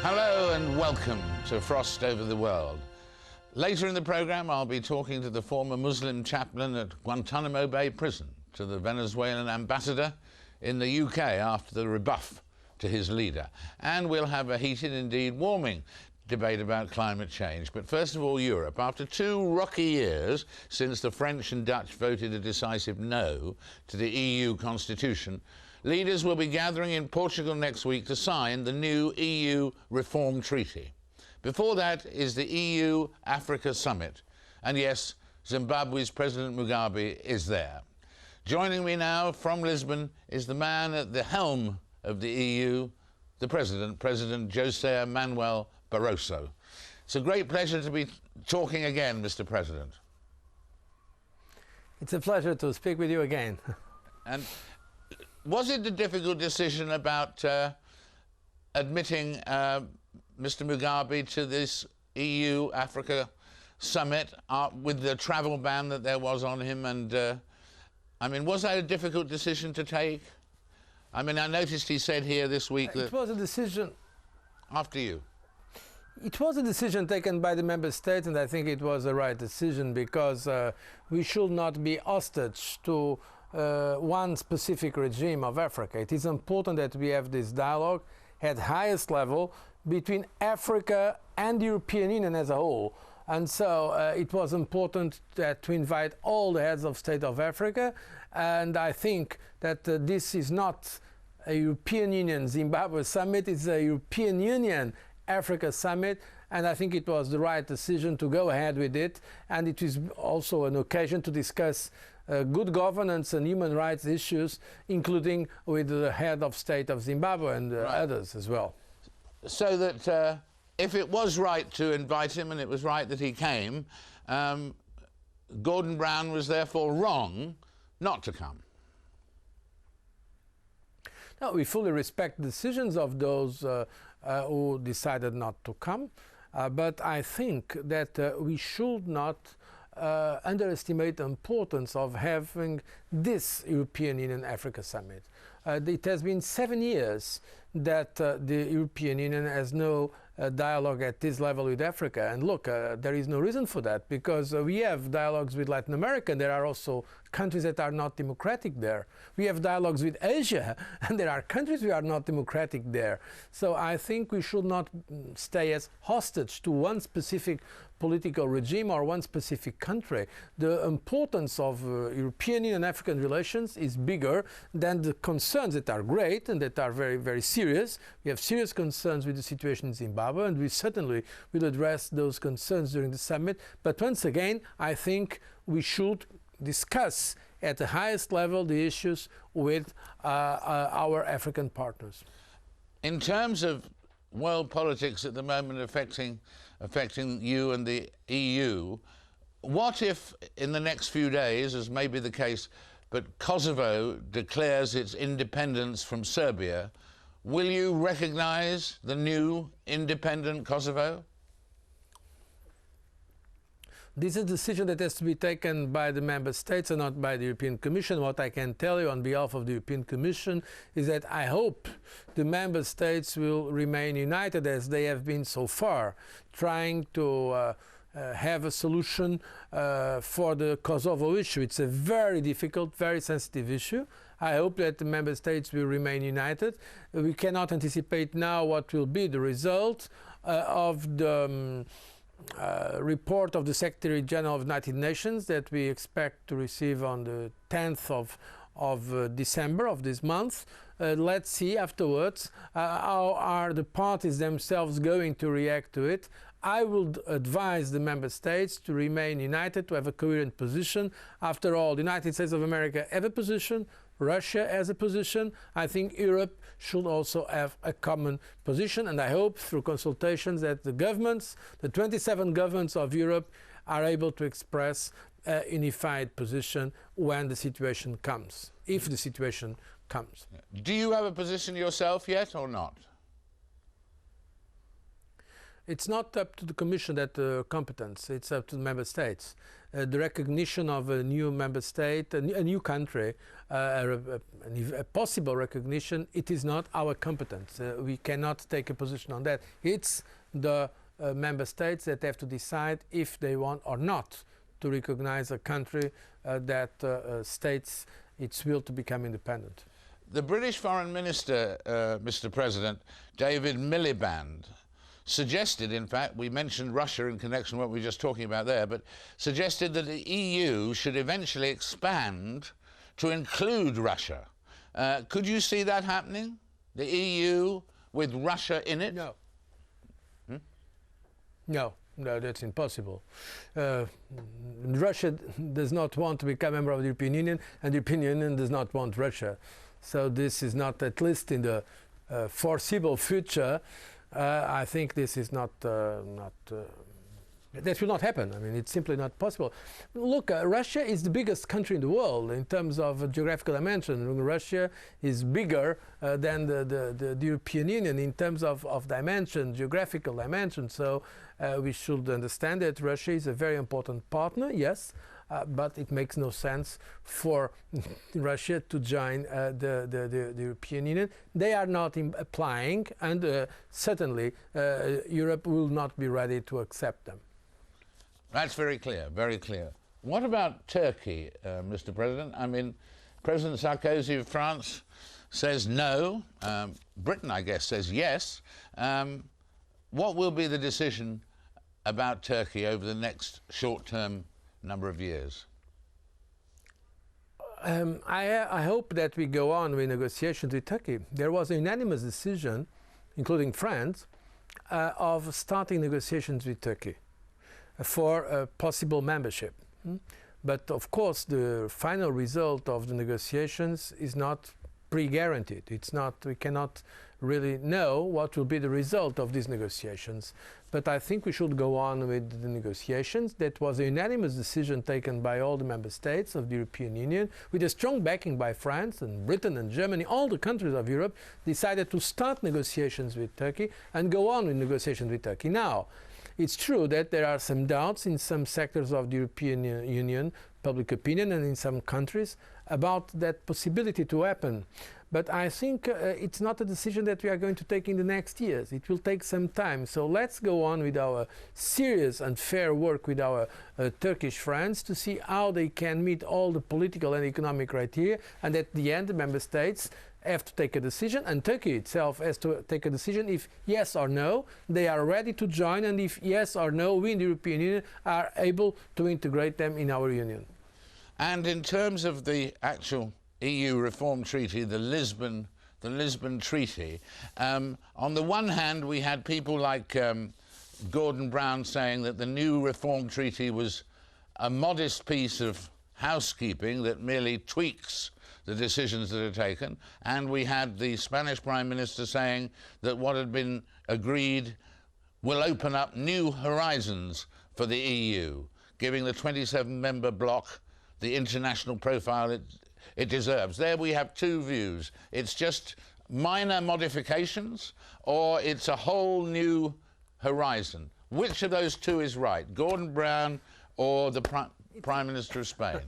Hello and welcome to Frost Over the World. Later in the programme, I'll be talking to the former Muslim chaplain at Guantanamo Bay Prison, to the Venezuelan ambassador in the UK after the rebuff to his leader. And we'll have a heated, indeed warming, debate about climate change. But first of all, Europe. After 2 rocky years since the French and Dutch voted a decisive no to the EU constitution, leaders will be gathering in Portugal next week to sign the new EU Reform Treaty. Before that is the EU-Africa Summit. And yes, Zimbabwe's President Mugabe is there. Joining me now from Lisbon is the man at the helm of the EU, the President José Manuel Barroso. It's a great pleasure to be talking again, Mr. President. It's a pleasure to speak with you again. And was it a difficult decision about admitting Mr. Mugabe to this EU-Africa summit with the travel ban that there was on him? And I mean, was that a difficult decision to take? I mean, I noticed he said here this week that... It was a decision... After you. It was a decision taken by the member states, and I think it was the right decision, because we should not be hostage to one specific regime of Africa. It is important that we have this dialogue at highest level between Africa and the European Union as a whole. And so it was important to invite all the heads of state of Africa, and I think that this is not a European Union Zimbabwe summit, it's a European Union Africa summit, and I think it was the right decision to go ahead with it, and it is also an occasion to discuss good governance and human rights issues, including with the head of state of Zimbabwe and others as well. So that if it was right to invite him and it was right that he came, Gordon Brown was therefore wrong not to come. No, we fully respect the decisions of those who decided not to come, but I think that we should not underestimate the importance of having this European Union Africa Summit. It has been 7 years that the European Union has no dialogue at this level with Africa. And look, there is no reason for that, because we have dialogues with Latin America, and there are also countries that are not democratic there. We have dialogues with Asia, and there are countries that are not democratic there. So I think we should not stay as hostage to one specific political regime or one specific country. The importance of European Union and African relations is bigger than the concerns that are great and that are very, very serious. We have serious concerns with the situation in Zimbabwe, and we certainly will address those concerns during the summit. But once again, I think we should discuss at the highest level the issues with our African partners. In terms of world politics at the moment affecting you and the EU, what if in the next few days, as may be the case, but Kosovo declares its independence from Serbia? Will you recognise the new independent Kosovo? This is a decision that has to be taken by the member states and not by the European Commission. What I can tell you on behalf of the European Commission is that I hope the member states will remain united as they have been so far, trying to have a solution for the Kosovo issue. It's a very difficult, very sensitive issue. I hope that the member states will remain united. We cannot anticipate now what will be the result of the report of the Secretary General of the United Nations that we expect to receive on the 10th of December of this month. Let's see afterwards how are the parties themselves going to react to it. I would advise the member states to remain united, to have a coherent position. After all, the United States of America have a position, Russia has a position. I think Europe should also have a common position, and I hope through consultations that the governments, the 27 governments of Europe, are able to express a unified position when the situation comes, if the situation comes. Do you have a position yourself yet or not? It's not up to the Commission that competence, it's up to the Member States. The recognition of a new Member State, a new country, a possible recognition, it is not our competence. We cannot take a position on that. It's the Member States that have to decide if they want or not to recognize a country that states its will to become independent. The British Foreign Minister, Mr. President, David Miliband, suggested, in fact, we mentioned Russia in connection with what we were just talking about there, but suggested that the EU should eventually expand to include Russia. Could you see that happening? The EU with Russia in it? No. No, that's impossible. Russia does not want to become a member of the European Union, and the European Union does not want Russia. So this is not, at least in the foreseeable future, I think this is that will not happen. I mean, it's simply not possible. Look, Russia is the biggest country in the world in terms of geographical dimension. Russia is bigger than the European Union in terms of dimension, geographical dimension. So we should understand that Russia is a very important partner, yes, but it makes no sense for Russia to join the European Union. They are not applying, and certainly Europe will not be ready to accept them. That's very clear, very clear. What about Turkey, Mr. President? I mean, President Sarkozy of France says no. Britain, I guess, says yes. What will be the decision about Turkey over the next short-term number of years? I hope that we go on with negotiations with Turkey. There was a unanimous decision, including France, of starting negotiations with Turkey for possible membership. But of course the final result of the negotiations is not pre-guaranteed. It's not, we cannot really know what will be the result of these negotiations. But I think we should go on with the negotiations. That was a unanimous decision taken by all the member states of the European Union, with a strong backing by France and Britain and Germany. All the countries of Europe decided to start negotiations with Turkey and go on with negotiations with Turkey. Now, it's true that there are some doubts in some sectors of the European Union, public opinion, and in some countries about that possibility to happen. But I think it's not a decision that we are going to take in the next years. It will take some time. So let's go on with our serious and fair work with our Turkish friends to see how they can meet all the political and economic criteria. And at the end, the member states have to take a decision, and Turkey itself has to take a decision if yes or no they are ready to join, and if yes or no we in the European Union are able to integrate them in our union. And in terms of the actual EU reform treaty, the Lisbon Treaty, on the one hand we had people like Gordon Brown saying that the new reform treaty was a modest piece of housekeeping that merely tweaks the decisions that are taken, and we had the Spanish Prime Minister saying that what had been agreed will open up new horizons for the EU, giving the 27-member bloc the international profile it deserves. There we have two views. It's just minor modifications, or it's a whole new horizon. Which of those two is right, Gordon Brown or the Prime Minister of Spain?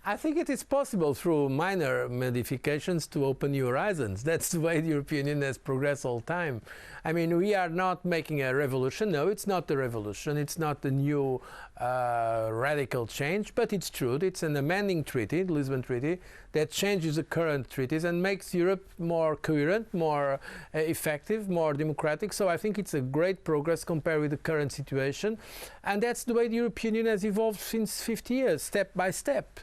I think it is possible through minor modifications to open new horizons. That's the way the European Union has progressed all the time. I mean, we are not making a revolution. No, it's not a revolution. It's not a new radical change, but it's true. It's an amending treaty, the Lisbon Treaty, that changes the current treaties and makes Europe more coherent, more effective, more democratic. So I think it's a great progress compared with the current situation. And that's the way the European Union has evolved since 50 years, step by step.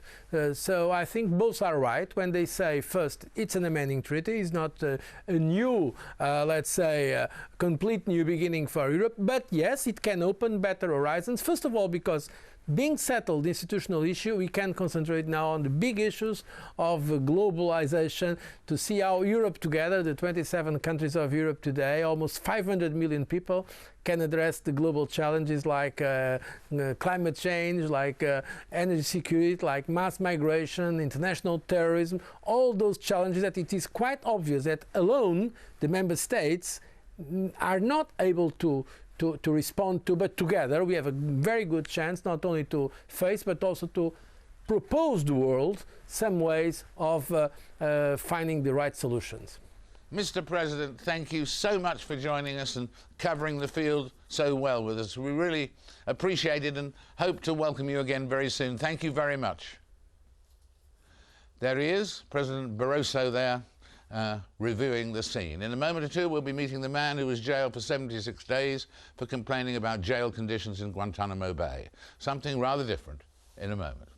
So I think both are right when they say, first, it's an amending treaty. It's not a new, let's say, complete new beginning for Europe. But yes, it can open better horizons. First of all, because being settled the institutional issue, we can concentrate now on the big issues of globalization, to see how Europe together, the 27 countries of Europe today, almost 500 million people, can address the global challenges like climate change, like energy security, like mass migration, international terrorism, all those challenges that it is quite obvious that alone the member states are not able to respond to, but together we have a very good chance not only to face but also to propose the world some ways of finding the right solutions. Mr. President, thank you so much for joining us and covering the field so well with us. We really appreciate it and hope to welcome you again very soon. Thank you very much. There he is, President Barroso there, reviewing the scene. In a moment or two, we'll be meeting the man who was jailed for 76 days for complaining about jail conditions in Guantanamo Bay. Something rather different in a moment.